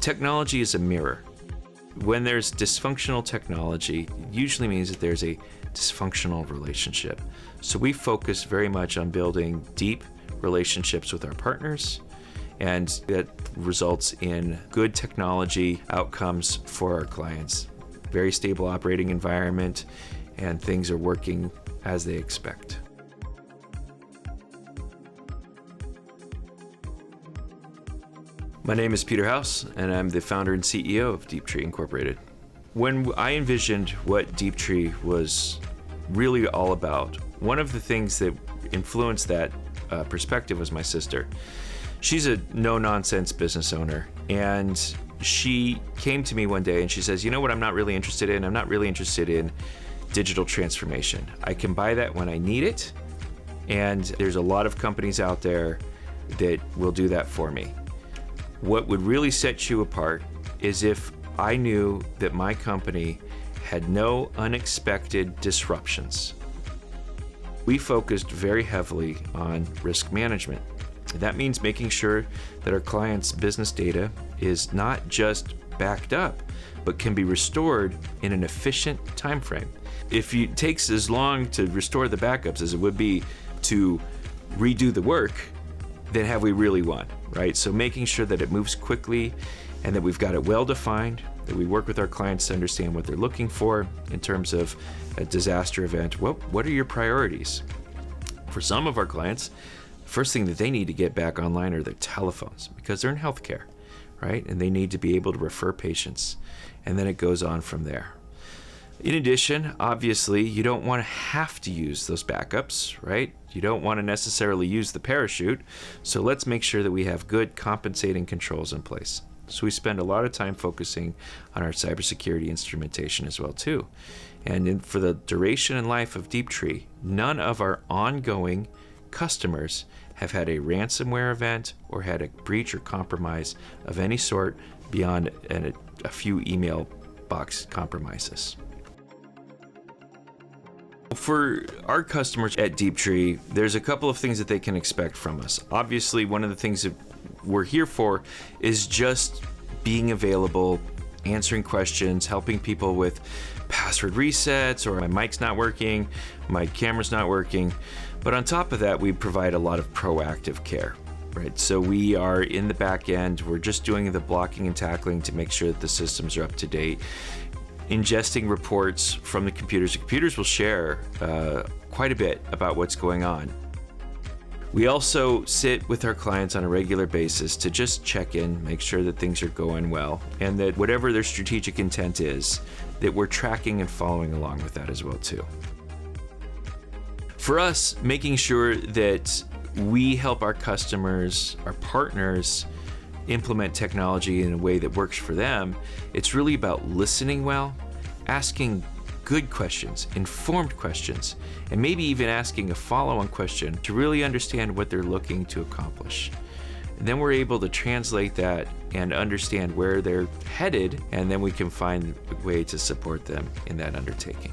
Technology is a mirror. When there's dysfunctional technology, it usually means that there's a dysfunctional relationship. So we focus very much on building deep relationships with our partners, and that results in good technology outcomes for our clients. Very stable operating environment, and things are working as they expect. My name is Peter House, and I'm the founder and CEO of Deeptree Incorporated. When I envisioned what Deeptree was really all about, one of the things that influenced that perspective was my sister. She's a no-nonsense business owner, and she came to me one day and she says, you know what I'm not really interested in? I'm not really interested in digital transformation. I can buy that when I need it, and there's a lot of companies out there that will do that for me. What would really set you apart is if I knew that my company had no unexpected disruptions. We focused very heavily on risk management. That means making sure that our clients' business data is not just backed up, but can be restored in an efficient time frame. If it takes as long to restore the backups as it would be to redo the work, then have we really won, right? So making sure that it moves quickly and that we've got it well defined, that we work with our clients to understand what they're looking for in terms of a disaster event. What are your priorities? For some of our clients, the first thing that they need to get back online are their telephones, because they're in healthcare, right? And they need to be able to refer patients, and then it goes on from there. In addition, obviously, you don't want to have to use those backups, right? You don't want to necessarily use the parachute, so let's make sure that we have good compensating controls in place. So we spend a lot of time focusing on our cybersecurity instrumentation as well too. And for the duration and life of Deeptree, none of our ongoing customers have had a ransomware event or had a breach or compromise of any sort beyond a few email box compromises. For our customers at Deeptree, there's a couple of things that they can expect from us. Obviously, one of the things that we're here for is just being available, answering questions, helping people with password resets, or my mic's not working, my camera's not working. But on top of that, we provide a lot of proactive care, right? So we are in the back end, we're just doing the blocking and tackling to make sure that the systems are up to date. Ingesting reports from the computers. The computers will share quite a bit about what's going on. We also sit with our clients on a regular basis to just check in, make sure that things are going well, and that whatever their strategic intent is, that we're tracking and following along with that as well too. For us, making sure that we help our customers, our partners, implement technology in a way that works for them, it's really about listening well, asking good questions, informed questions, and maybe even asking a follow-on question to really understand what they're looking to accomplish. And then we're able to translate that and understand where they're headed, and then we can find a way to support them in that undertaking.